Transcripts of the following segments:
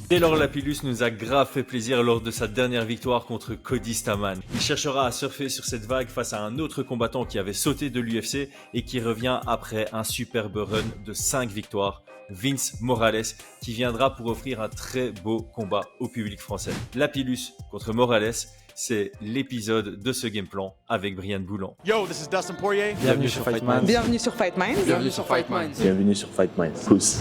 Taylor Lapillus nous a grave fait plaisir lors de sa dernière victoire contre Cody Stamann. Il cherchera à surfer sur cette vague face à un autre combattant qui avait sauté de l'UFC et qui revient après un superbe run de 5 victoires, Vince Morales, qui viendra pour offrir un très beau combat au public français. Lapillus contre Morales, c'est l'épisode de ce game plan avec Brian Boulan. Yo, this is Dustin Poirier. Bienvenue sur Fight Minds. Bienvenue sur Fight Minds. Bienvenue sur Fight Minds. Bienvenue sur Fight Minds. Pouce.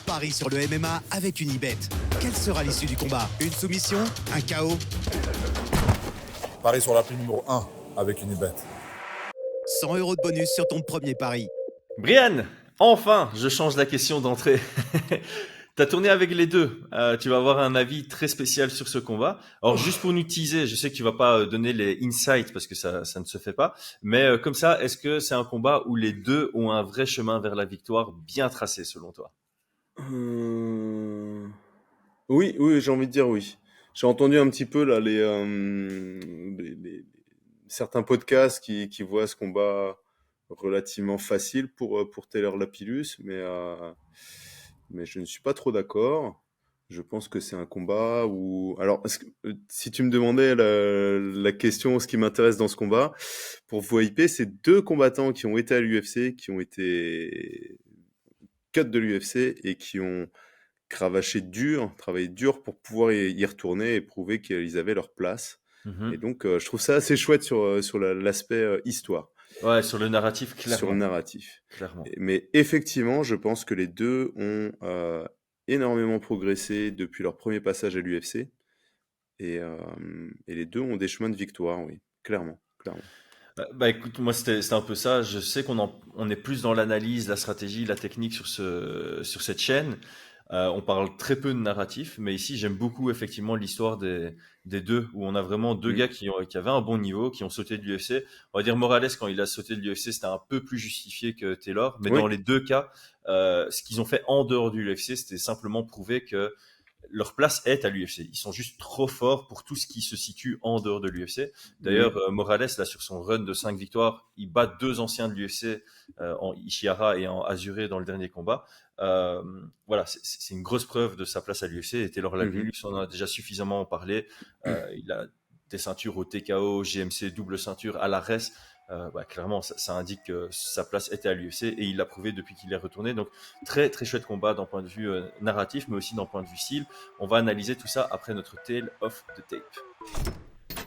Paris sur le MMA avec Unibet. Quelle sera l'issue du combat? Une soumission? Un KO? Paris sur l'appli numéro 1 avec Unibet. 100 € de bonus sur ton premier pari. Brian, enfin, je change la question d'entrée. T'as tourné avec les deux. Tu vas avoir un avis très spécial sur ce combat. Alors, juste pour nous teaser, je sais que tu vas pas donner les insights parce que ça ne se fait pas. Mais comme ça, est-ce que c'est un combat où les deux ont un vrai chemin vers la victoire bien tracé selon toi? Oui, j'ai envie de dire oui. J'ai entendu un petit peu là certains podcasts qui voient ce combat relativement facile pour Taylor Lapillus, mais je ne suis pas trop d'accord. Je pense que c'est un combat où... Alors, si tu me demandais la question, ce qui m'intéresse dans ce combat, pour VoIP, c'est deux combattants qui ont été à l'UFC, qui ont été cut de l'UFC et qui ont travaillé dur pour pouvoir y retourner et prouver qu'ils avaient leur place. Et donc, je trouve ça assez chouette sur l'aspect histoire. Ouais, sur le narratif, clairement. Sur le narratif. Clairement. Mais effectivement, je pense que les deux ont énormément progressé depuis leur premier passage à l'UFC. Et les deux ont des chemins de victoire, oui, clairement. Bah écoute, moi c'était un peu ça. Je sais on est plus dans l'analyse, la stratégie, la technique sur cette chaîne. On parle très peu de narratif, mais ici j'aime beaucoup effectivement l'histoire des deux, où on a vraiment deux gars qui avaient un bon niveau, qui ont sauté de l'UFC. On va dire Morales, quand il a sauté de l'UFC, c'était un peu plus justifié que Taylor, mais dans les deux cas, ce qu'ils ont fait en dehors du UFC, c'était simplement prouver que leur place est à l'UFC. Ils sont juste trop forts pour tout ce qui se situe en dehors de l'UFC. D'ailleurs, Morales, là, sur son run de 5 victoires, il bat 2 anciens de l'UFC, en Ishihara et en Azure dans le dernier combat. Voilà, c'est une grosse preuve de sa place à l'UFC. Et Taylor Lapillus, on en a déjà suffisamment parlé. Il a des ceintures au TKO, GMC, double ceinture à l'ARES. Clairement, ça indique que sa place était à l'UFC et il l'a prouvé depuis qu'il est retourné. Donc, très très chouette combat d'un point de vue narratif, mais aussi d'un point de vue style. On va analyser tout ça après notre Tale of the Tape.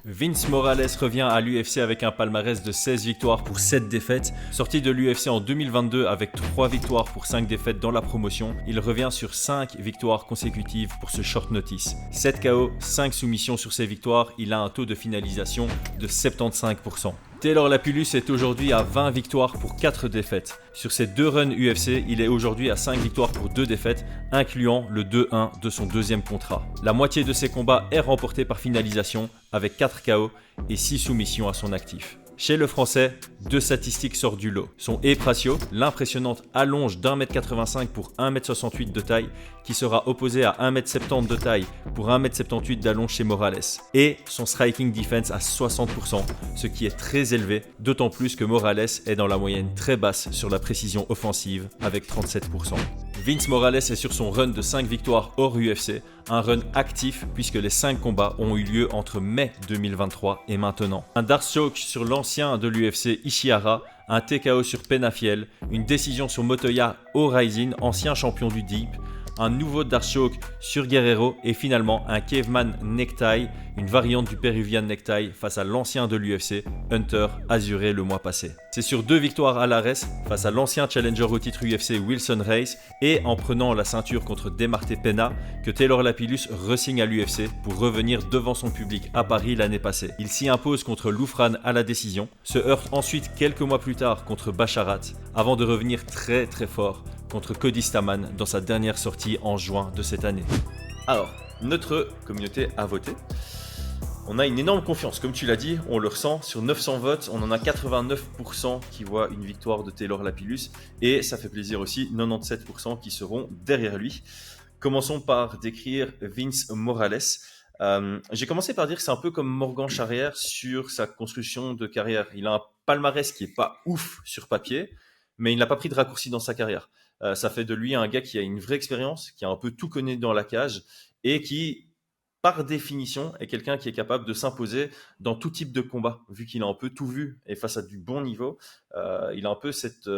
Vince Morales revient à l'UFC avec un palmarès de 16 victoires pour 7 défaites. Sorti de l'UFC en 2022 avec 3 victoires pour 5 défaites dans la promotion, il revient sur 5 victoires consécutives pour ce short notice. 7 KO, 5 soumissions sur ses victoires, il a un taux de finalisation de 75%. Taylor Lapillus est aujourd'hui à 20 victoires pour 4 défaites. Sur ses 2 runs UFC, il est aujourd'hui à 5 victoires pour 2 défaites, incluant le 2-1 de son deuxième contrat. La moitié de ses combats est remportée par finalisation, avec 4 KO et 6 soumissions à son actif. Chez le français, 2 statistiques sortent du lot. Son ape ratio, l'impressionnante allonge d'1m85 pour 1m68 de taille, qui sera opposé à 1m70 de taille pour 1m78 d'allonge chez Morales. Et son striking defense à 60%, ce qui est très élevé, d'autant plus que Morales est dans la moyenne très basse sur la précision offensive avec 37%. Vince Morales est sur son run de 5 victoires hors UFC, un run actif puisque les 5 combats ont eu lieu entre mai 2023 et maintenant. Un Darkshock sur l'ancien de l'UFC Ishihara, un TKO sur Penafiel, une décision sur Motoya Horizon, ancien champion du Deep, un nouveau Darkshock sur Guerrero et finalement un Caveman Necktie, une variante du Peruvian Necktie face à l'ancien de l'UFC, Hunter Azure le mois passé. C'est sur 2 victoires à l'ARES face à l'ancien challenger au titre UFC Wilson Reis et en prenant la ceinture contre Demarte Pena que Taylor Lapillus re-signe à l'UFC pour revenir devant son public à Paris l'année passée. Il s'y impose contre Loufran à la décision, se heurte ensuite quelques mois plus tard contre Basharat avant de revenir très très fort contre Cody Stamann dans sa dernière sortie en juin de cette année. Alors, notre communauté a voté. On a une énorme confiance, comme tu l'as dit, on le ressent. Sur 900 votes, on en a 89% qui voient une victoire de Taylor Lapillus et ça fait plaisir aussi, 97% qui seront derrière lui. Commençons par décrire Vince Morales. J'ai commencé par dire que c'est un peu comme Morgan Charrière sur sa construction de carrière. Il a un palmarès qui est pas ouf sur papier, mais il n'a pas pris de raccourci dans sa carrière. Ça fait de lui un gars qui a une vraie expérience, qui a un peu tout connu dans la cage et qui, par définition, est quelqu'un qui est capable de s'imposer dans tout type de combat, vu qu'il a un peu tout vu et face à du bon niveau. Il a un peu cette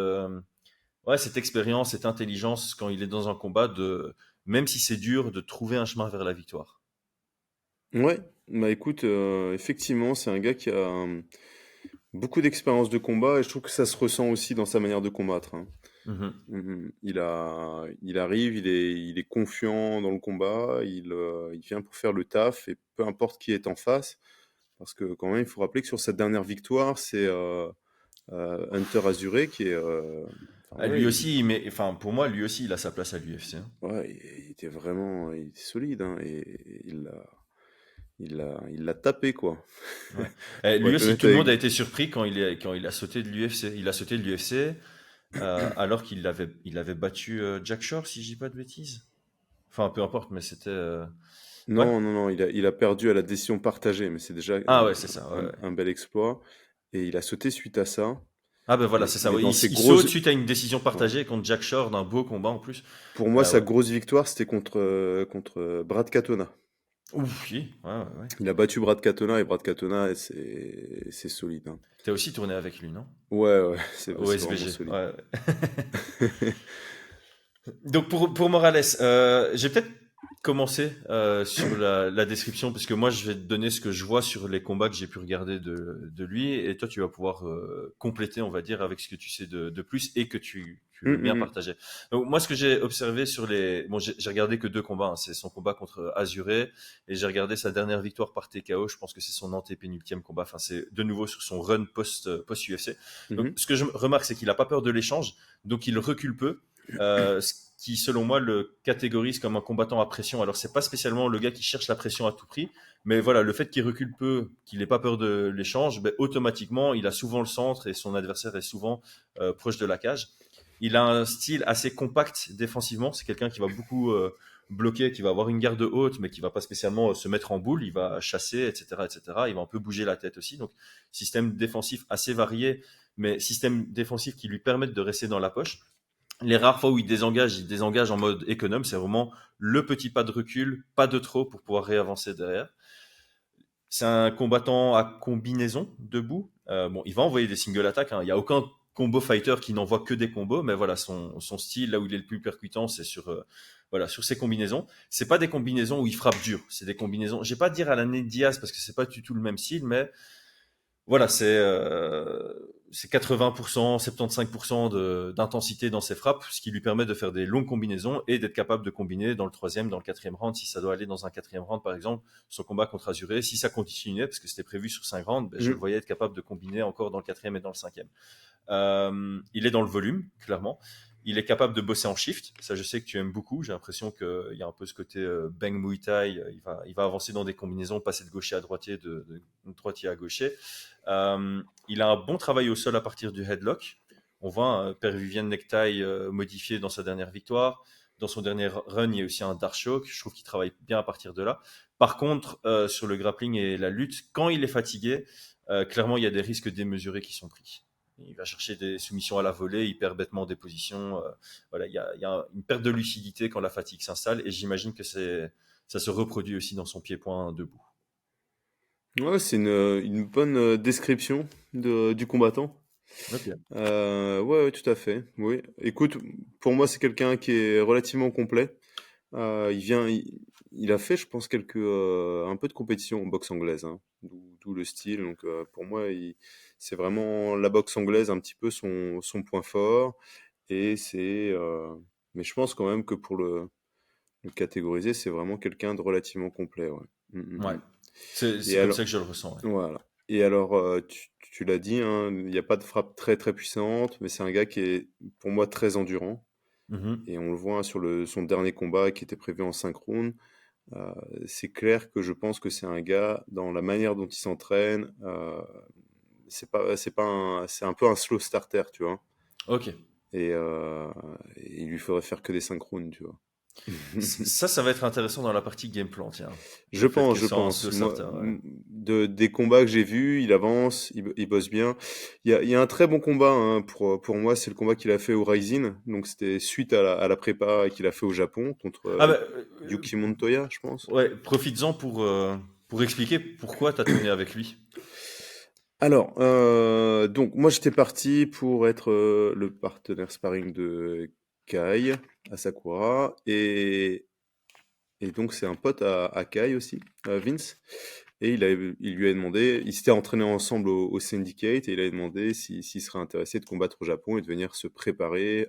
expérience, cette intelligence quand il est dans un combat, même si c'est dur, de trouver un chemin vers la victoire. Ouais, bah écoute, effectivement, c'est un gars qui a beaucoup d'expérience de combat et je trouve que ça se ressent aussi dans sa manière de combattre, hein. Mhm. Il arrive, il est confiant dans le combat, il vient pour faire le taf et peu importe qui est en face, parce que quand même, il faut rappeler que sur cette dernière victoire, c'est Hunter Azuré qui est, Lui aussi, pour moi, lui aussi, il a sa place à l'UFC. ouais, il était vraiment, il était solide, hein, et il l'a tapé, quoi. Ouais. Pour Lui être aussi, honnête tout le avec monde a vous. été surpris quand il a sauté de l'UFC. Il a sauté de l'UFC alors qu'il avait battu Jack Shore, si je dis pas de bêtises. Enfin, peu importe, mais c'était. Ouais. Non, non, non, il a perdu à la décision partagée, mais c'est déjà Ah ouais, c'est ça. Ouais, ouais. un bel exploit. Et il a sauté suite à ça. Ah ben voilà, c'est ça. Mais Ouais. dans Il ses saute grosses... suite à une décision ouais. partagée contre Jack Shore d'un beau combat en plus. Pour moi, sa Ouais. grosse victoire, c'était contre Brad Katona. Ouf, oui. Ouais, ouais, ouais. Il a battu Brad Katona et Brad Katona, c'est solide, hein. T'as aussi tourné avec lui, non? Ouais, ouais, c'est Au vraiment SBG. solide. Ouais, ouais. Donc pour Morales, j'ai peut-être commencé sur la description, parce que moi je vais te donner ce que je vois sur les combats que j'ai pu regarder de lui, et toi tu vas pouvoir compléter, on va dire, avec ce que tu sais de plus et que tu veux bien Hum. partager. Donc moi ce que j'ai observé sur bon j'ai regardé que 2 combats, hein. C'est son combat contre Azuré et j'ai regardé sa dernière victoire par TKO. Je pense que c'est son antépénultième combat. Enfin c'est de nouveau sur son run post UFC. Donc Mhm. ce que je remarque, c'est qu'il a pas peur de l'échange, donc il recule peu. Ce qui, selon moi, le catégorise comme un combattant à pression. Alors, c'est pas spécialement le gars qui cherche la pression à tout prix, mais voilà, le fait qu'il recule peu, qu'il ait pas peur de l'échange, ben, automatiquement, il a souvent le centre et son adversaire est souvent proche de la cage. Il a un style assez compact défensivement. C'est quelqu'un qui va beaucoup bloquer, qui va avoir une garde haute, mais qui va pas spécialement se mettre en boule. Il va chasser, etc., etc. Il va un peu bouger la tête aussi. Donc, système défensif assez varié, mais système défensif qui lui permet de rester dans la poche. Les rares fois où il désengage en mode économe. C'est vraiment le petit pas de recul, pas de trop pour pouvoir réavancer derrière. C'est un combattant à combinaison debout. Bon, il va envoyer des single attaques, hein. Il n'y a aucun combo fighter qui n'envoie que des combos, mais voilà, son style, là où il est le plus percutant, c'est sur ses combinaisons. C'est pas des combinaisons où il frappe dur. C'est des combinaisons, je vais pas dire à la Nate Diaz parce que c'est pas du tout le même style, mais voilà, c'est 80%, 75% d'intensité dans ses frappes, ce qui lui permet de faire des longues combinaisons et d'être capable de combiner dans le troisième, dans le quatrième round, si ça doit aller dans un quatrième round, par exemple, son combat contre Azuré. Si ça continuait, parce que c'était prévu sur 5 rounds, ben, je le Mhm. voyais être capable de combiner encore dans le quatrième et dans le cinquième. Il est dans le volume, clairement. Il est capable de bosser en shift. Ça, je sais que tu aimes beaucoup. J'ai l'impression qu'il y a un peu ce côté bang Muay Thai. Il va avancer dans des combinaisons, passer de gaucher à droitier, de droitier à gaucher. Il a un bon travail au sol à partir du headlock. On voit un Peruvian necktie modifié dans sa dernière victoire. Dans son dernier run, il y a aussi un dark choke. Je trouve qu'il travaille bien à partir de là. Par contre, sur le grappling et la lutte, quand il est fatigué, clairement, il y a des risques démesurés qui sont pris. Il va chercher des soumissions à la volée, il perd bêtement des positions. Voilà, il y a une perte de lucidité quand la fatigue s'installe, et j'imagine que ça se reproduit aussi dans son pied-point debout. Ouais, c'est une bonne description du combattant. Ok. Ouais, ouais, tout à fait. Oui. Écoute, pour moi, c'est quelqu'un qui est relativement complet. Il a fait, je pense, un peu de compétition en boxe anglaise, hein, d'où le style. Donc, pour moi, c'est vraiment la boxe anglaise un petit peu son point fort. Et mais je pense quand même que pour le catégoriser, c'est vraiment quelqu'un de relativement complet. Ouais. Ouais. Mm. C'est Et comme alors, ça que je le ressens. Ouais. voilà. Et alors, tu l'as dit, hein, il n'y a pas de frappe très très puissante, mais c'est un gars qui est, pour moi, très endurant. Mhm. Et on le voit sur son dernier combat qui était prévu en 5 rounds. Euh, c'est clair que je pense que c'est un gars, dans la manière dont il s'entraîne, c'est un peu un slow starter, tu vois. Ok. Et il lui faudrait faire que des 5 rounds, tu vois. Ça va être intéressant dans la partie game plan, tiens. Je Le fait pense, que je ça en pense. slow Moi, starter, ouais. des combats que j'ai vus, il avance, il bosse bien. Il y a un très bon combat hein, pour moi, c'est le combat qu'il a fait au Rising. Donc c'était suite à la prépa qu'il a fait au Japon contre Ah bah, Yuki Montoya, je pense. ouais, profites-en pour expliquer pourquoi tu as tourné avec lui. Alors, donc moi j'étais parti pour être le partenaire sparring de Kai Asakura et donc c'est un pote à Kai aussi, Vince. Et il lui a demandé, ils s'étaient entraînés ensemble au Syndicate et il a demandé s'il serait intéressé de combattre au Japon et de venir se préparer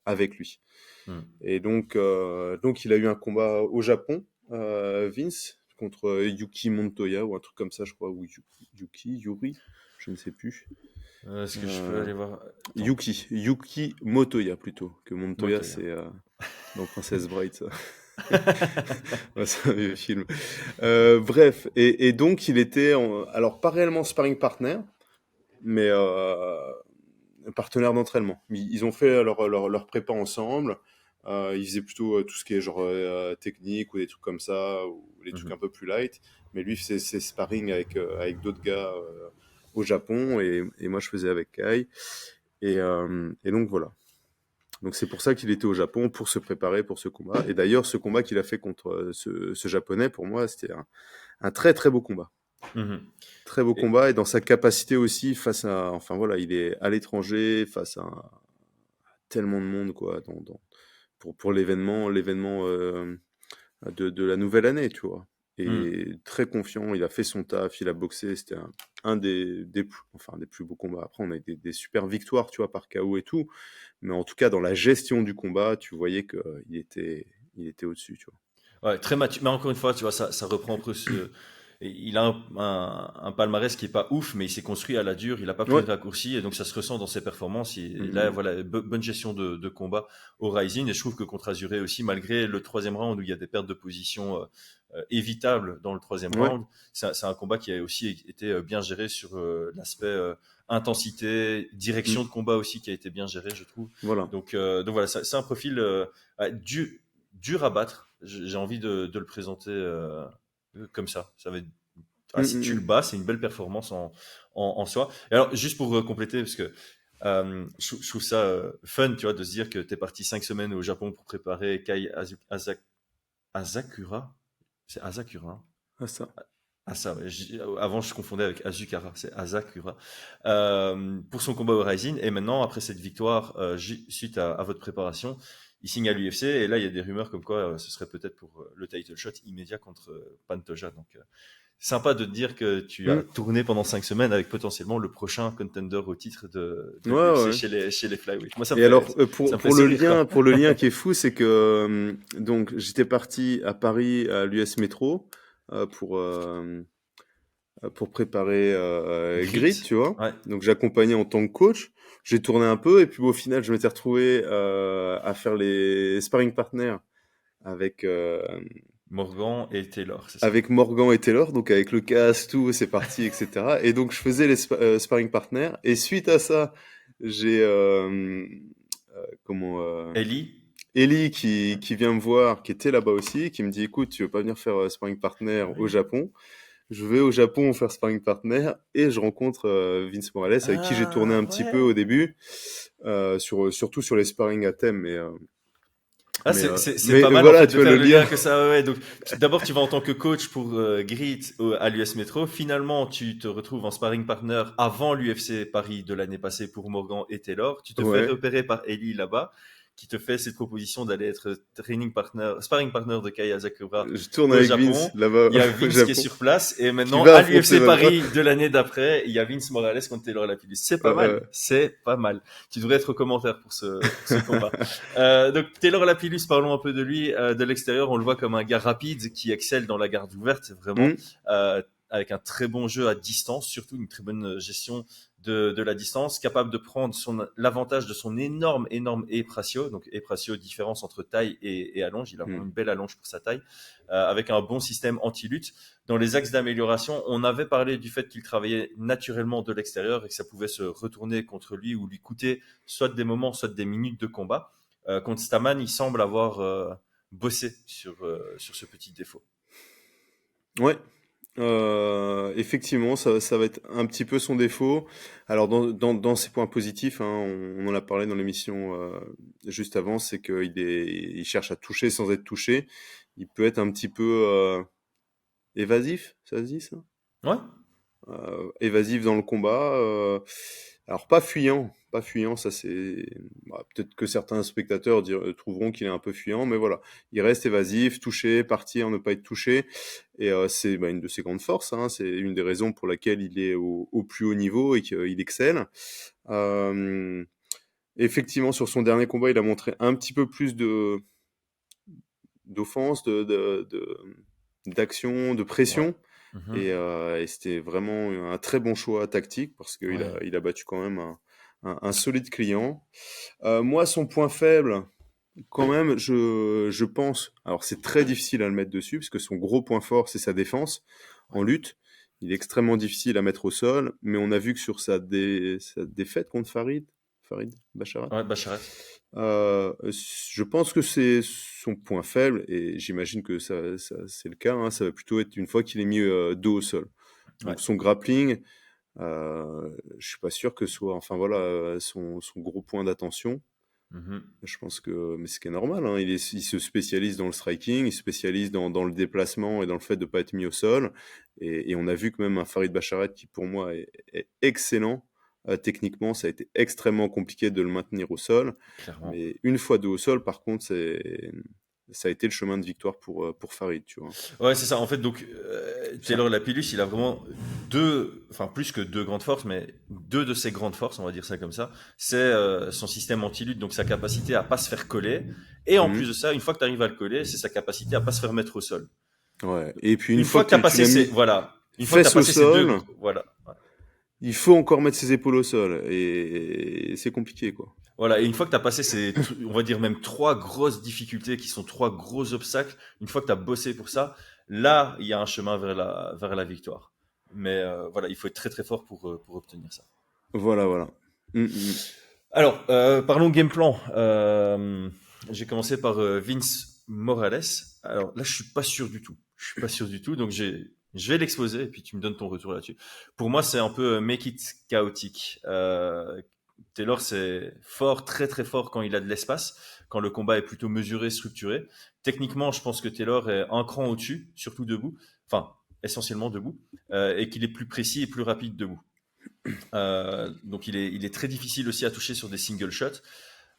avec lui. Hmm. Et donc il a eu un combat au Japon, Vince, contre Yuki Montoya ou un truc comme ça, je crois, ou Yuri, je ne sais plus. Est-ce que je peux aller voir? Attends, Yuki Motoya plutôt, que Montoya Motoya. c'est dans Princess Bride ça. Ouais, c'est un vieux film. Bref, et donc il était, alors pas réellement sparring partner, mais partenaire d'entraînement. Ils ont fait leur prépa ensemble. Ils faisaient plutôt tout ce qui est genre technique ou des trucs comme ça, ou les trucs un peu plus light. Mais lui, c'est sparring avec d'autres gars au Japon, et moi je faisais avec Kai. Et donc voilà. Donc c'est pour ça qu'il était au Japon, pour se préparer pour ce combat. Et d'ailleurs, ce combat qu'il a fait contre ce Japonais, pour moi, c'était un très très beau combat. Mhm. Très beau Et- combat, et dans sa capacité aussi face à... Enfin voilà, il est à l'étranger, face à tellement de monde, quoi, pour l'événement de la nouvelle année, tu vois. Hmm. Et très confiant, il a fait son taf, il a boxé, c'était un des plus beaux combats. Après, on a eu des super victoires, tu vois, par KO et tout, mais en tout cas, dans la gestion du combat, tu voyais qu'il était au-dessus, tu vois. Ouais, très mature. Mais encore une fois, tu vois, ça reprend un peu ce. Et il a un palmarès qui est pas ouf, mais il s'est construit à la dure. Il a pas pris Ouais. de raccourci, et donc ça se ressent dans ses performances. Et Mhm. là, voilà, bonne gestion de combat au Rising. Et je trouve que contre Azuré aussi, malgré le troisième round où il y a des pertes de position évitables dans le troisième Ouais. round, c'est un combat qui a aussi été bien géré sur l'aspect intensité, direction Mhm. de combat aussi qui a été bien géré, je trouve. Voilà. Donc voilà, c'est un profil dur à battre. J'ai envie de le présenter comme ça. Ça va être... si tu le Mhm. bats, c'est une belle performance en soi. Et alors, juste pour compléter, parce que je trouve ça fun, tu vois, de se dire que tu es parti 5 semaines au Japon pour préparer Kai Asakura. C'est Asakura, hein. Ah, ça. Ah ça, ouais, avant je confondais avec Azukara, c'est Asakura. Pour son combat au Rising, et maintenant, après cette victoire, suite à votre préparation, il signe à l'UFC, et là il y a des rumeurs comme quoi ce serait peut-être pour le title shot immédiat contre Pantoja. Donc sympa de te dire que tu as Mhm. tourné pendant 5 semaines avec potentiellement le prochain contender au titre de Ouais, l'UFC ouais. chez les flyweight. Moi Et alors, ça me fait sourire, quoi. pour le lien qui est fou, c'est que donc j'étais parti à Paris à l'US Métro euh, pour euh, pour préparer Grit, Grit, tu vois. ouais. Donc j'accompagnais en tant que coach. J'ai tourné un peu et puis au final, je m'étais retrouvé à faire les sparring partners avec Morgan et Taylor, c'est ça. avec Morgan et Taylor, donc avec le casque, tout, c'est parti, etc. Et donc je faisais les sparring partners. Et suite à ça, j'ai comment Ellie, Ellie qui vient me voir, qui était là-bas aussi, qui me dit écoute, tu veux pas venir faire sparring partner ah au oui. Japon? Je vais au Japon faire sparring partner et je rencontre Vince Morales avec qui j'ai tourné un Ah petit peu ouais. au début, surtout sur les sparring à thème, Ah, c'est mais pas mal en voilà, fait tu de vois le faire le lien. lien que ça. Ouais, ouais. Donc d'abord tu vas en tant que coach pour Grit à l'US Metro. Finalement tu te retrouves en sparring partner avant l'UFC Paris de l'année passée pour Morgan et Taylor. Tu te fais Ouais, repérer par Ellie là-bas, qui te fait cette proposition d'aller être sparring partner de Kai Asakura je tourne au avec Vince Japon. là-bas Il y a au Vince qui est Japon, sur place, et qui maintenant va à affronter l'UFC Van. Paris de l'année d'après, il y a Vince Morales contre Taylor Lapillus. C'est pas mal, c'est pas mal. Tu devrais être au commentaire pour ce combat. Donc Taylor Lapillus, parlons un peu de lui. De l'extérieur, on le voit comme un gars rapide qui excelle dans la garde ouverte, vraiment, avec un très bon jeu à distance, surtout une très bonne gestion de la distance, capable de prendre l'avantage de son énorme ép ratio. Donc ép ratio, différence entre taille et allonge. Il a vraiment une belle allonge pour sa taille, avec un bon système anti-lutte. Dans les axes d'amélioration, on avait parlé du fait qu'il travaillait naturellement de l'extérieur et que ça pouvait se retourner contre lui ou lui coûter soit des moments, soit des minutes de combat. Contre Staman, il semble avoir bosser sur ce petit défaut. Ouais. Effectivement, ça va être un petit peu son défaut. Alors dans ses points positifs, hein, on en a parlé dans l'émission juste avant, c'est il cherche à toucher sans être touché. Il peut être un petit peu évasif, ça se dit ça? Ouais. Évasif dans le combat. Alors pas fuyant, ça c'est peut-être que certains spectateurs trouveront qu'il est un peu fuyant, mais voilà, il reste évasif, toucher, partir, ne pas être touché, et c'est une de ses grandes forces, hein, c'est une des raisons pour laquelle il est au plus haut niveau et qu'il excelle. Effectivement, sur son dernier combat, il a montré un petit peu plus d'offense, d'action, de pression. Ouais. Et c'était vraiment un très bon choix tactique parce qu'il Ouais. il a battu quand même un solide client. Moi, son point faible, quand même, je pense, alors c'est très difficile à le mettre dessus parce que son gros point fort, c'est sa défense en lutte. Il est extrêmement difficile à mettre au sol, mais on a vu que sur sa défaite contre Farid Basharat, Ouais, Basharat. je pense que c'est son point faible et j'imagine que ça c'est le cas, hein, ça va plutôt être une fois qu'il est mis dos au sol. Donc Ouais. son grappling, je suis pas sûr que soit, enfin voilà, son gros point d'attention. Je pense que, mais ce qui est normal, hein, il se spécialise dans le striking, il se spécialise dans le déplacement et dans le fait de pas être mis au sol. Et on a vu que même un Farid Basharat qui pour moi est excellent. Techniquement, ça a été extrêmement compliqué de le maintenir au sol. Clairement. Mais une fois dos au sol, par contre, ça a été le chemin de victoire pour Farid, tu vois. Ouais, c'est ça. En fait, donc, Taylor Lapillus, il a vraiment plus que deux grandes forces, mais deux de ses grandes forces, on va dire ça comme ça. C'est son système anti-lutte, donc sa capacité à pas se faire coller. Et en plus de ça, une fois que tu arrives à le coller, c'est sa capacité à pas se faire mettre au sol. Ouais. Et puis Une fois que tu as passé ces, voilà. Une fois que tu as fesses au passé ces deux, sol, voilà. Ouais. il faut encore mettre ses épaules au sol. Et c'est compliqué, quoi. Voilà, et une fois que tu as passé ces, on va dire même trois grosses difficultés qui sont trois gros obstacles, une fois que tu as bossé pour ça, là, il y a un chemin vers la victoire. Mais voilà, il faut être très très fort pour obtenir ça. Voilà. Alors, parlons game plan. J'ai commencé par Vince Morales. Alors là, je suis pas sûr du tout. Je suis pas sûr du tout, donc je vais l'exposer et puis tu me donnes ton retour là-dessus. Pour moi, c'est un peu make it chaotique. Taylor, c'est fort, très très fort quand il a de l'espace, quand le combat est plutôt mesuré, structuré. Techniquement, je pense que Taylor est un cran au-dessus, surtout debout, enfin essentiellement debout, et qu'il est plus précis et plus rapide debout. Donc il est très difficile aussi à toucher sur des single shots.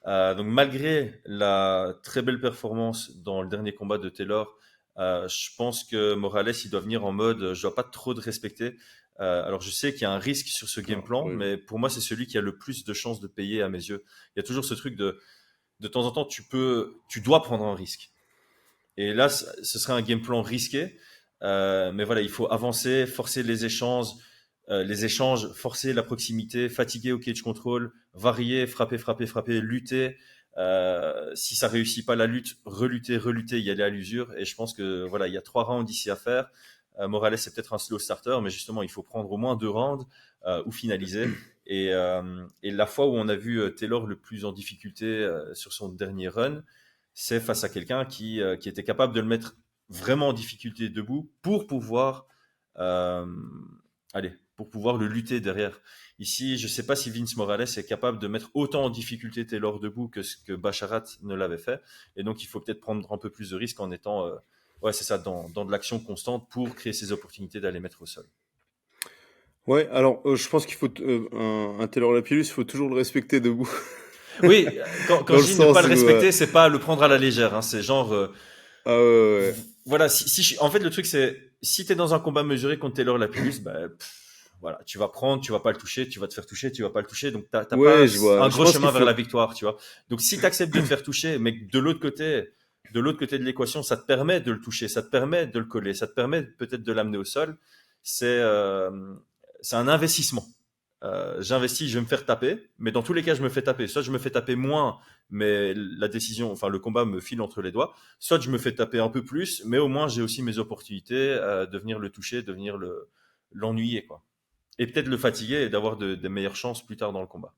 Donc malgré la très belle performance dans le dernier combat de Taylor, je pense que Morales il doit venir en mode je dois pas trop de respecter. Alors je sais qu'il y a un risque sur ce game plan, oui. mais pour moi c'est celui qui a le plus de chances de payer à mes yeux. Il y a toujours ce truc de temps en temps tu dois prendre un risque. Et là ce serait un game plan risqué, mais voilà il faut avancer, forcer les échanges, forcer la proximité, fatiguer au cage control, varier, frapper, lutter. Si ça réussit pas la lutte, relutter, y aller à l'usure. Et je pense que voilà, il y a 3 rounds ici à faire. Morales c'est peut-être un slow starter, mais justement il faut prendre au moins 2 rounds ou finaliser. Et la fois où on a vu Taylor le plus en difficulté sur son dernier run, c'est face à quelqu'un qui était capable de le mettre vraiment en difficulté debout pour pouvoir pour pouvoir le lutter derrière. Ici, je ne sais pas si Vince Morales est capable de mettre autant en difficulté Taylor debout que ce que Basharat ne l'avait fait. Et donc, il faut peut-être prendre un peu plus de risques en étant c'est ça, dans de l'action constante pour créer ces opportunités d'aller mettre au sol. Ouais, alors je pense qu'il faut un Taylor Lapillus, il faut toujours le respecter debout. Oui, quand Dans je le dis ne pas sens le où, respecter, c'est pas le prendre à la légère. Hein, c'est genre, ouais. voilà, en fait, le truc, c'est si tu es dans un combat mesuré contre Taylor Lapillus, voilà, tu vas prendre, tu vas pas le toucher, tu vas te faire toucher, tu vas pas le toucher, donc t'as Ouais, pas je vois. un Je gros pense chemin qu'il vers faut. la victoire, tu vois. Donc si tu acceptes de te faire toucher, mais que de l'autre côté de l'équation, ça te permet de le toucher, ça te permet de le coller, ça te permet peut-être de l'amener au sol, c'est un investissement. J'investis, je vais me faire taper, mais dans tous les cas, je me fais taper. Soit je me fais taper moins, mais la décision, enfin le combat me file entre les doigts. Soit je me fais taper un peu plus, mais au moins j'ai aussi mes opportunités de venir le toucher, de venir l'ennuyer, quoi. Et peut-être le fatiguer et d'avoir des meilleures chances plus tard dans le combat.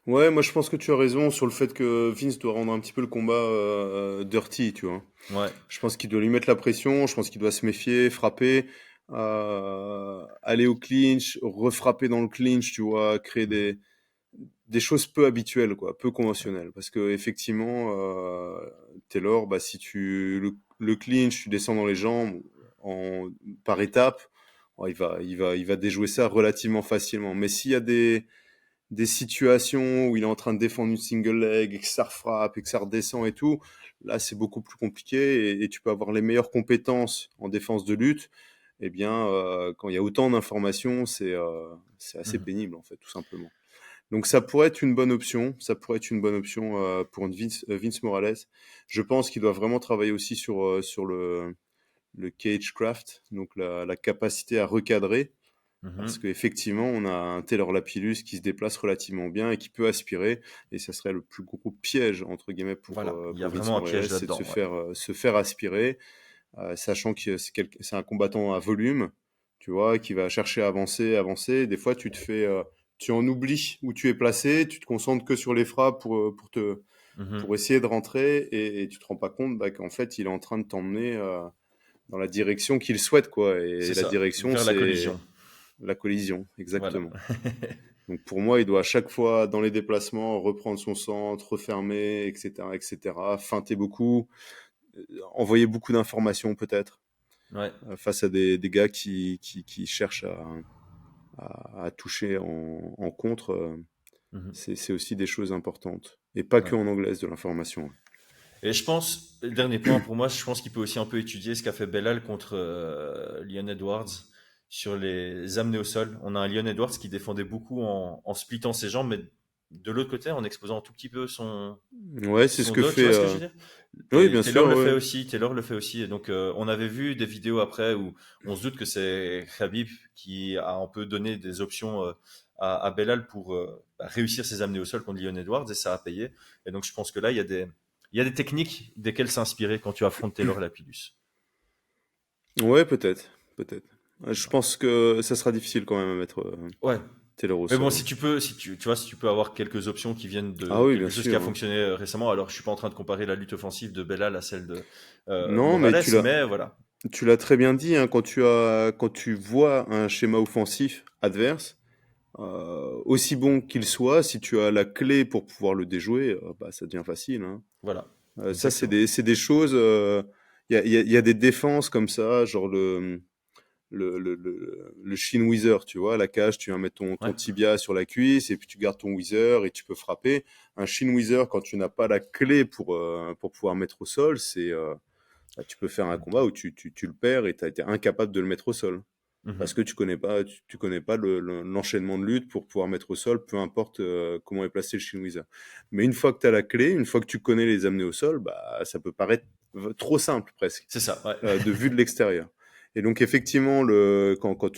Ouais, moi je pense que tu as raison sur le fait que Vince doit rendre un petit peu le combat dirty, tu vois. Ouais. Je pense qu'il doit lui mettre la pression, je pense qu'il doit se méfier, frapper, aller au clinch, refrapper dans le clinch, tu vois, créer des choses peu habituelles, quoi, peu conventionnelles. Parce que effectivement, Taylor, bah, si le clinch, tu descends dans les jambes par étapes, il va déjouer ça relativement facilement. Mais s'il y a des situations où il est en train de défendre une single leg et que ça refrappe et que ça redescend et tout, là c'est beaucoup plus compliqué et tu peux avoir les meilleures compétences en défense de lutte. Eh bien, quand il y a autant d'informations, c'est assez Mhm. pénible en fait, tout simplement. Donc ça pourrait être une bonne option, ça pourrait être une bonne option pour une Vince Morales. Je pense qu'il doit vraiment travailler aussi sur le cagecraft, donc la capacité à recadrer, parce Mhm. qu'effectivement, on a un Taylor Lapillus qui se déplace relativement bien et qui peut aspirer, et ça serait le plus gros piège, entre guillemets, Voilà, il y a pour Vince vraiment un Morales, piège c'est de là-dedans. Ouais. se faire aspirer, sachant que c'est un combattant à volume, tu vois, qui va chercher à avancer, avancer. Des fois, tu en oublies où tu es placé, tu te concentres que sur les frappes Mhm. pour essayer de rentrer, et tu te rends pas compte bah, qu'en fait, il est en train de t'emmener dans la direction qu'il souhaite, quoi. Et C'est la ça, direction, vers la collision. c'est la collision, Voilà. exactement. Donc pour moi, il doit à chaque fois, dans les déplacements, reprendre son centre, refermer, etc., etc., feinter beaucoup, envoyer beaucoup d'informations peut-être, Ouais. face à des gars qui cherchent à toucher en contre. Mhm. C'est aussi des choses importantes. Et pas que Ouais. en anglaise de l'information. Et je pense, le dernier point pour moi, je pense qu'il peut aussi un peu étudier ce qu'a fait Bellal contre Leon Edwards sur les amener au sol. On a un Leon Edwards qui défendait beaucoup en splittant ses jambes, mais de l'autre côté, en exposant un tout petit peu Ouais, c'est ce son que dos, tu fait. vois ce que je veux dire? Oui, Et bien sûr, ouais. Taylor le fait aussi. Et donc, on avait vu des vidéos après où on se doute que c'est Khabib qui a un peu donné des options à Bellal pour réussir ses amener au sol contre Leon Edwards et ça a payé. Et donc, je pense que là, il y a des techniques desquelles s'inspirer quand tu affrontes Taylor Lapillus. Ouais, peut-être, peut-être. Je pense que ça sera difficile quand même à mettre Ouais. Taylor au Mais bon, sol. tu vois, si tu peux avoir quelques options qui viennent Ah de oui, bien quelque chose qui a sûr, hein. fonctionné récemment, alors je suis pas en train de comparer la lutte offensive de Bellal à celle de Non, mais Morales, mais voilà. tu l'as très bien dit, hein, quand tu vois un schéma offensif adverse, aussi bon qu'il soit, si tu as la clé pour pouvoir le déjouer, bah, ça devient facile, hein. Voilà. Ça, Exactement. c'est des choses. Il y a des défenses comme ça, genre le shin whizzer, tu vois, à la cage, tu viens mettre ton Ouais. tibia sur la cuisse et puis tu gardes ton whizzer et tu peux frapper. Un shin whizzer, quand tu n'as pas la clé pour pouvoir mettre au sol, bah, tu peux faire un combat où tu le perds et tu as été incapable de le mettre au sol. Parce Mhm. que tu connais pas l'enchaînement de lutte pour pouvoir mettre au sol, peu importe comment est placé le shin whizzer. Mais une fois que tu as la clé, une fois que tu connais les amener au sol, bah, ça peut paraître trop simple presque C'est ça, ouais. de vue de l'extérieur. Et donc effectivement, quand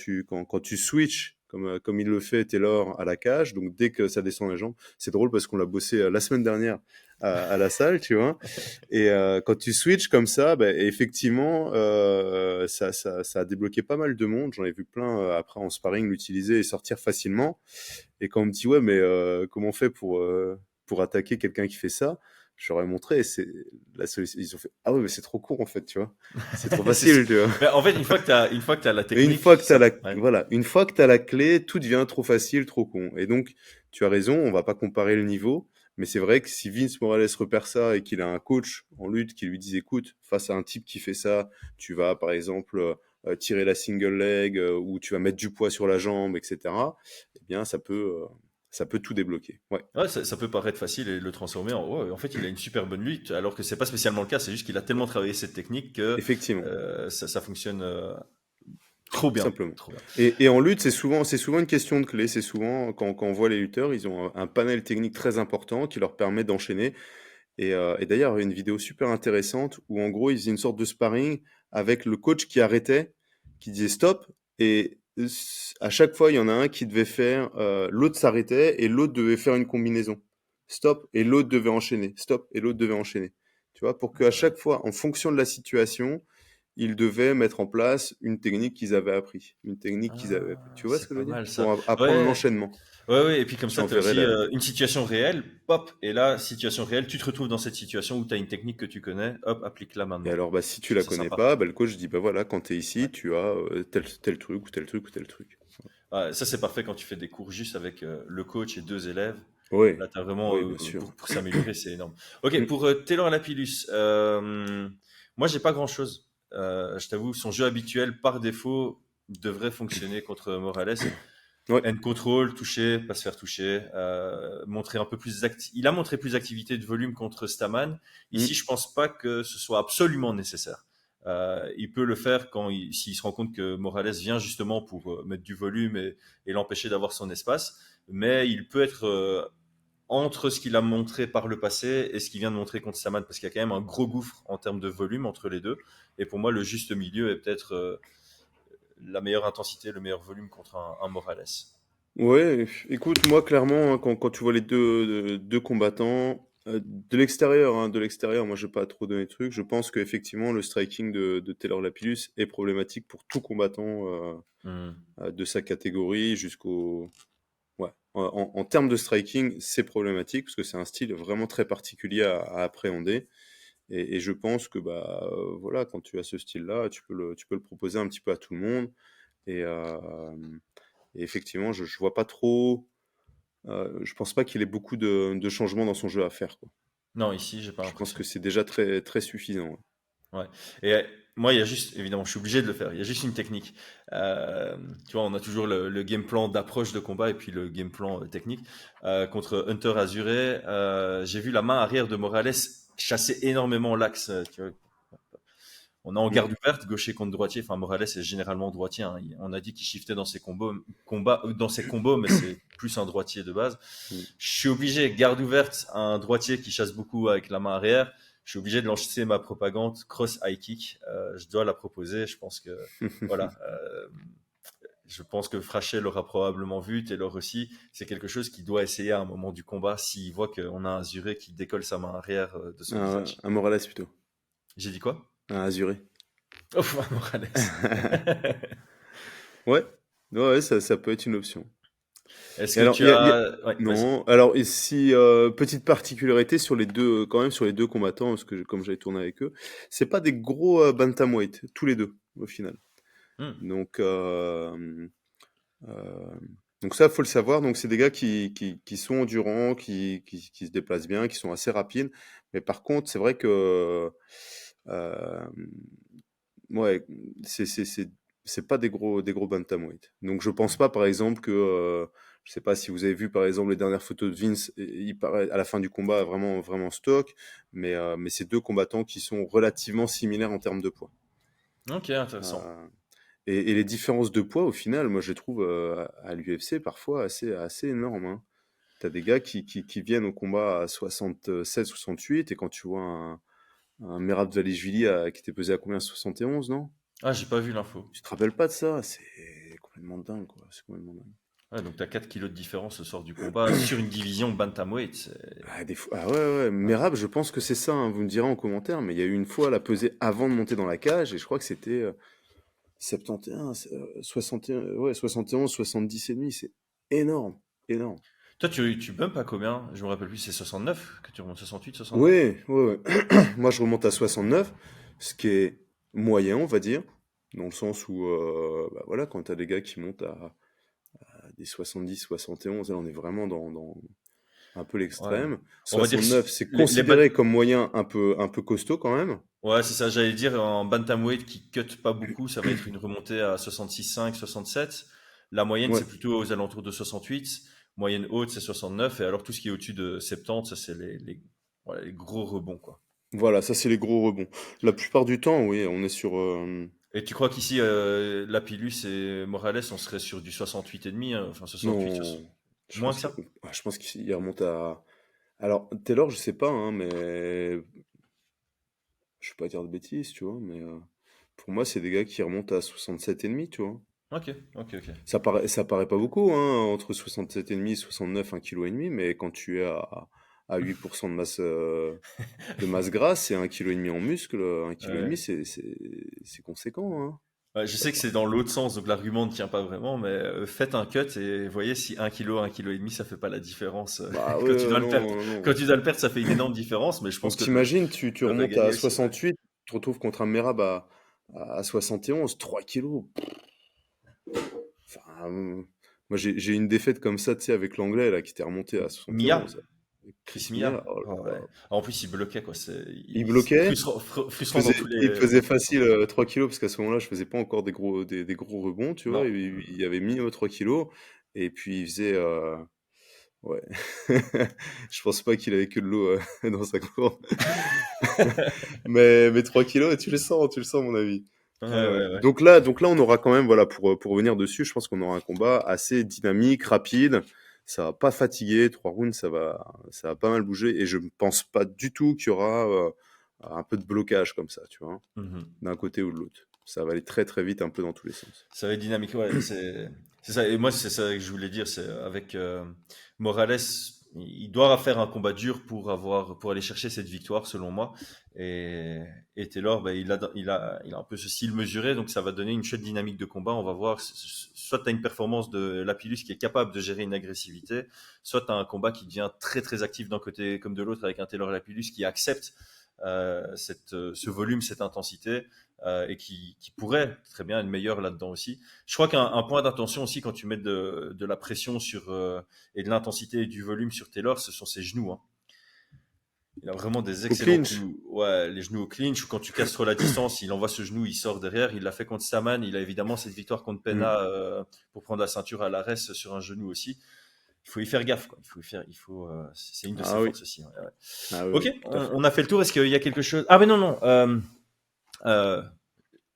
tu switches, comme il le fait Taylor à la cage, donc dès que ça descend les jambes, c'est drôle parce qu'on l'a bossé la semaine dernière à la salle, tu vois. Et quand tu switches comme ça, bah, effectivement, ça a débloqué pas mal de monde. J'en ai vu plein après en sparring l'utiliser et sortir facilement. Et quand on me dit ouais, mais comment on fait pour attaquer quelqu'un qui fait ça? J'aurais montré, c'est la solution. Ils ont fait ah ouais, mais c'est trop court en fait, tu vois. C'est trop C'est ça. facile, tu vois. Mais en fait, une fois que t'as la Mais une technique, fois que ça, ouais. voilà, une fois que t'as la clé, tout devient trop facile, trop con. Et donc, tu as raison, on va pas comparer le niveau, mais c'est vrai que si Vince Morales repère ça et qu'il a un coach en lutte qui lui dit, écoute, face à un type qui fait ça, tu vas, par exemple, tirer la single leg, ou tu vas mettre du poids sur la jambe, etc. Eh bien, ça peut tout débloquer. Ouais, Ouais, ça peut paraître facile et le transformer en, ouais, en fait, il a une super bonne lutte, alors que c'est pas spécialement le cas, c'est juste qu'il a tellement travaillé cette technique que effectivement. ça fonctionne trop bien, Simplement. trop bien. Et en lutte, c'est souvent une question de clé. C'est souvent, quand on voit les lutteurs, ils ont un panel technique très important qui leur permet d'enchaîner. Et d'ailleurs, il y a une vidéo super intéressante où en gros, ils faisaient une sorte de sparring avec le coach qui arrêtait, qui disait stop. Et à chaque fois, il y en a un qui devait faire, l'autre s'arrêtait et l'autre devait faire une combinaison. Stop, et l'autre devait enchaîner. Stop, et l'autre devait enchaîner. Tu vois, pour qu'à chaque fois, en fonction de la situation, ils devaient mettre en place une technique qu'ils avaient appris. Une technique qu'ils avaient appris. Ah, Tu vois ce c'est que je pas veux dire? mal ça. Pour apprendre Ouais, l'enchaînement. ouais, ouais. Et puis comme Je ça, tu as t'enverrai aussi là. une situation réelle, pop, et là, situation réelle, tu te retrouves dans cette situation où tu as une technique que tu connais, hop, applique-la Et maintenant. alors, bah, si tu Ça, la c'est connais sympa. pas, bah, le coach dit, bah voilà, quand tu es Ouais. ici, tu as tel truc, ou tel truc, ou tel truc. Ouais, ça, c'est parfait quand tu fais des cours juste avec le coach et 2 élèves. Oui, Là, tu as vraiment, oui, bien sûr. pour s'améliorer, c'est énorme. Ok, Mm. pour Taylor Lapillus, moi, j'ai pas grand-chose. Je t'avoue, son jeu habituel, par défaut, devrait fonctionner contre Morales. Ouais. End control, toucher, pas se faire toucher, montrer un peu plus il a montré plus d'activité de volume contre Staman. Ici, Mm. je pense pas que ce soit absolument nécessaire. Il peut le faire s'il se rend compte que Morales vient justement pour mettre du volume et l'empêcher d'avoir son espace. Mais il peut être entre ce qu'il a montré par le passé et ce qu'il vient de montrer contre Staman, parce qu'il y a quand même un gros gouffre en termes de volume entre les deux. Et pour moi, le juste milieu est peut-être la meilleure intensité, le meilleur volume contre un Morales. Ouais, écoute, moi, clairement, hein, quand tu vois les deux combattants, de l'extérieur, moi, je vais pas trop donner de trucs. Je pense qu'effectivement, le striking de Taylor Lapillus est problématique pour tout combattant Hmm. de sa catégorie jusqu'au. Ouais. En termes de striking, c'est problématique parce que c'est un style vraiment très particulier à appréhender. Et je pense que bah voilà, quand tu as ce style-là, tu peux le proposer un petit peu à tout le monde. Et, et effectivement, je vois pas trop. Je pense pas qu'il ait beaucoup de changements dans son jeu à faire, quoi. Non, ici, j'ai pas Je pense l'impression. que c'est déjà très très suffisant. Ouais. Ouais. Et moi, il y a juste, évidemment, je suis obligé de le faire. Il y a juste une technique. Euh, Tu vois, on a toujours le game plan d'approche de combat et puis le game plan technique. Contre Hunter Azuré, j'ai vu la main arrière de Morales chasser énormément l'axe. Tu vois. On est en Mm. garde ouverte, gaucher contre droitier. Enfin, Morales est généralement droitier, hein. On a dit qu'il shiftait dans ses combos, mais c'est plus un droitier de base. Mm. Je suis obligé, garde ouverte, un droitier qui chasse beaucoup avec la main arrière. Je suis obligé de lancer ma propagande cross high kick. Je dois la proposer. Je pense que voilà. Je pense que Frachet l'aura probablement vu, Taylor aussi. C'est quelque chose qu'il doit essayer à un moment du combat s'il voit qu'on a un Zuré qui décolle sa main arrière de son visage. Un Morales plutôt. J'ai dit quoi? Un Azuré. Oh, un Morales. Ouais, ouais, ça peut être une option. Est-ce Et que alors, tu as... Ouais, vas-y. non. Alors, ici, petite particularité sur les deux, quand même sur les deux combattants, parce que comme j'avais tourné avec eux, c'est pas des gros bantamweight, tous les deux, au final. Hmm. Donc, euh, donc ça, faut le savoir. Donc, c'est des gars qui sont endurants, qui se déplacent bien, qui sont assez rapides. Mais par contre, c'est vrai que, euh, ouais, c'est pas des gros bantamweight. Donc, je pense pas, par exemple, que, je sais pas si vous avez vu, par exemple, les dernières photos de Vince, il paraît à la fin du combat vraiment, vraiment stock, mais c'est deux combattants qui sont relativement similaires en termes de poids. Ok, intéressant. Euh, et les différences de poids, au final, moi, je les trouve à l'UFC parfois assez énormes, hein. T'as des gars qui viennent au combat à 67-68, et quand tu vois un Merab Dvalishvili qui était pesé à combien? 71, non? Ah, j'ai pas vu l'info. Tu te rappelles pas de ça? C'est complètement dingue, quoi. C'est complètement dingue. Ouais, donc t'as 4 kilos de différence au sort du combat sur une division bantamweight. Ah ouais, ouais. Ouais. Merab, je pense que c'est ça, hein. Vous me direz en commentaire, mais il y a eu une fois, la pesée avant de monter dans la cage, et je crois que c'était 71, 61, ouais, 71, 70 et demi. C'est énorme, énorme. Toi, tu bumps à combien? Je me rappelle plus, c'est 69 que tu remontes 68, 69? Ouais, ouais, ouais. Moi, je remonte à 69, ce qui est moyen, on va dire, dans le sens où, bah voilà, quand t'as des gars qui montent à des 70, 71, là, on est vraiment dans un peu Ouais. l'extrême. On va dire que 69, c'est les considéré comme moyen un peu costaud quand même. ouais, c'est ça, j'allais dire, en bantamweight qui cut pas beaucoup, ça va être une remontée à 66,5, 67. La moyenne, Ouais, c'est plutôt aux alentours de 68. Moyenne haute, c'est 69. Et alors, tout ce qui est au-dessus de 70, ça, c'est voilà, les gros rebonds, quoi. voilà, ça c'est les gros rebonds. La plupart du temps, oui, on est sur. Et tu crois qu'ici, Lapillus et Morales, on serait sur du 68,5, hein, enfin 68, Non, je moins pense que qu'il ça? je pense qu'il remonte à. Alors, Taylor, je sais pas, hein, mais je vais pas dire de bêtises, tu vois, mais pour moi, c'est des gars qui remontent à 67 et demi, tu vois. Ok, ok, ok. Ça paraît pas beaucoup, hein, entre 67 et demi et 69, 1,5 kg, mais quand tu es à à 8% de masse grasse et 1,5 kg en muscle. 1,5 kg, Ouais. c'est conséquent, hein. Ouais, je sais que c'est dans l'autre sens, donc l'argument ne tient pas vraiment, mais faites un cut et voyez si 1 kg, 1,5 kg, ça fait pas la différence. Bah Quand ouais, tu dois le perdre. non, non. Quand tu dois le perdre, ça fait une énorme différence, mais je pense Donc que t'imagines, tu tu vas remontes gagner à aussi. Ouais. 68, tu te retrouves contre un Merab à 71, 3 kilos. Enfin, moi j'ai une défaite comme ça, tu sais, avec l'anglais là, qui était remonté à Mia, 71. Chris Chris Mia. Mia, oh là Oh, ouais. là. En plus, il bloquait, quoi. Il C'était bloquait, frustrant dans tous il les. faisait facile 3 kilos, parce qu'à ce moment-là, je faisais pas encore des gros rebonds, tu vois. Non. Il avait mis 3 kilos, et puis il faisait. Ouais. Je pense pas qu'il avait que de l'eau dans sa cour. Mais 3 kilos, tu le sens, à mon avis. Ouais, Ouais, ouais. ouais, ouais. Donc là, on aura quand même, voilà, pour revenir dessus, je pense qu'on aura un combat assez dynamique, rapide. Ça va pas fatiguer. 3 rounds, ça va pas mal bouger. Et je ne pense pas du tout qu'il y aura un peu de blocage comme ça, tu vois, Mhm. d'un côté ou de l'autre. Ça va aller très très vite, un peu dans tous les sens. Ça va être dynamique, ouais, c'est ça. Et moi, c'est ça que je voulais dire, c'est avec Morales, il doit faire un combat dur pour aller chercher cette victoire, selon moi. Et Taylor, ben, il a un peu ce style mesuré, donc ça va donner une chouette dynamique de combat. On va voir, soit tu as une performance de Lapillus qui est capable de gérer une agressivité, soit tu as un combat qui devient très très actif d'un côté comme de l'autre avec un Taylor Lapillus qui accepte ce volume, cette intensité, et qui pourrait très bien être meilleur là-dedans aussi. Je crois qu'un point d'attention aussi quand tu mets de la pression et de l'intensité et du volume sur Taylor, ce sont ses genoux. Hein. Il a vraiment des Au excellents clinch. coups. Ouais, les genoux au clinch, ou quand tu casses trop la distance, il envoie ce genou, il sort derrière. Il l'a fait contre Saman. Il a évidemment cette victoire contre Pena pour prendre la ceinture à l'Ares sur un genou aussi. Il faut y faire gaffe, quoi. C'est une de ses Ah oui. forces aussi. Ouais, ouais. Ah oui, Ok, oui, tout à fait. on a fait le tour. Est-ce qu'il y a quelque chose? Ah, mais non, non. Euh,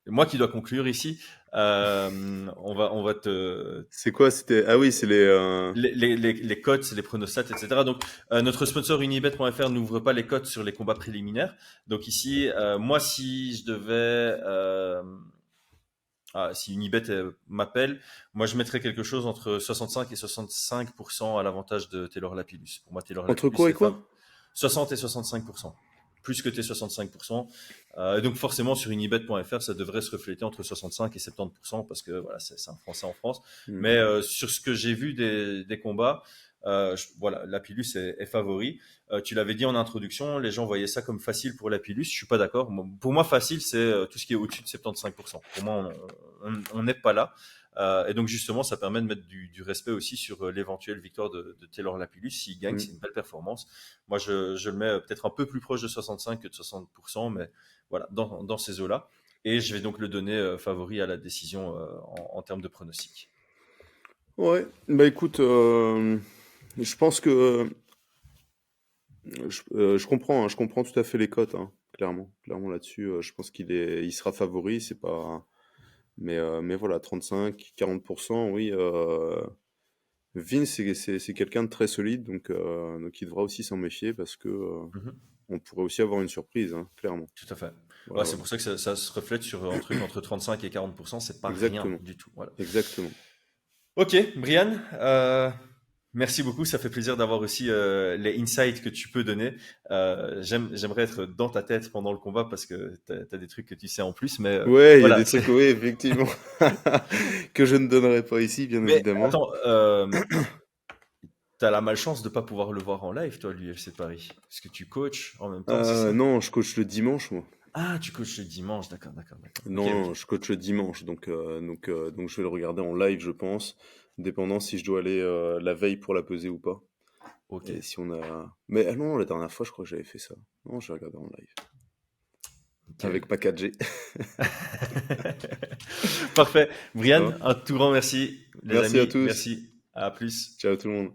moi qui dois conclure ici. On va te C'est quoi? Ah oui, c'est les cotes, les pronostats, etc. Donc, notre sponsor Unibet.fr n'ouvre pas les cotes sur les combats préliminaires. Donc ici, moi, si je devais, si Unibet m'appelle, moi, je mettrais quelque chose entre 65 et 65% à l'avantage de Taylor Lapillus. Pour moi, Taylor entre Lapillus quoi et est quoi? 60 et 65%. Plus que tes 65%. Donc forcément, sur unibet.fr, ça devrait se refléter entre 65 et 70%, parce que voilà, c'est un Français en France. Mais sur ce que j'ai vu des combats, voilà, Lapillus est favori. Tu l'avais dit en introduction, les gens voyaient ça comme facile pour Lapillus. Je suis pas d'accord. Pour moi, facile, c'est tout ce qui est au-dessus de 75%. Pour moi, on n'est pas là. Et donc justement, ça permet de mettre du respect aussi sur l'éventuelle victoire de Taylor Lapillus. S'il gagne, c'est une belle performance. Moi, je le mets peut-être un peu plus proche de 65 que de 60%, mais voilà, dans ces eaux-là. Et je vais donc le donner favori à la décision en termes de pronostic. Ouais, bah écoute, je pense que je comprends, hein, je comprends tout à fait les cotes, hein, clairement là-dessus. Je pense il sera favori, c'est pas. Mais voilà, 35-40%, oui. Vince, c'est quelqu'un de très solide, donc il devra aussi s'en méfier, parce que on pourrait aussi avoir une surprise, hein, clairement. Tout à fait. Voilà, Ouais, c'est pour ça que ça se reflète sur un truc entre 35 et 40%, c'est pas rien Exactement. du tout. Voilà. Exactement. Ok, Brian, merci beaucoup. Ça fait plaisir d'avoir aussi les insights que tu peux donner. J'aimerais être dans ta tête pendant le combat, parce que tu as des trucs que tu sais en plus. Mais Ouais, il y a voilà. des trucs, oui, effectivement, que je ne donnerai pas ici, bien Mais évidemment. attends, t'as la malchance de pas pouvoir le voir en live, toi, l'UFC de Paris. Parce que tu coaches en même temps, c'est ça? Non, je coach le dimanche, moi. Ah, tu coaches le dimanche, d'accord. Non, Ok, non, je coach le dimanche, donc je vais le regarder en live, je pense, dépendant si je dois aller la veille pour la peser ou pas. ok. Et si on a. Mais non, la dernière fois, je crois que j'avais fait ça. Non, je vais regarder en live. Ok. Avec Packagé. Parfait. Ça Brian, va. un tout grand merci. Les Merci à amis, tous. merci. À plus. Ciao tout le monde.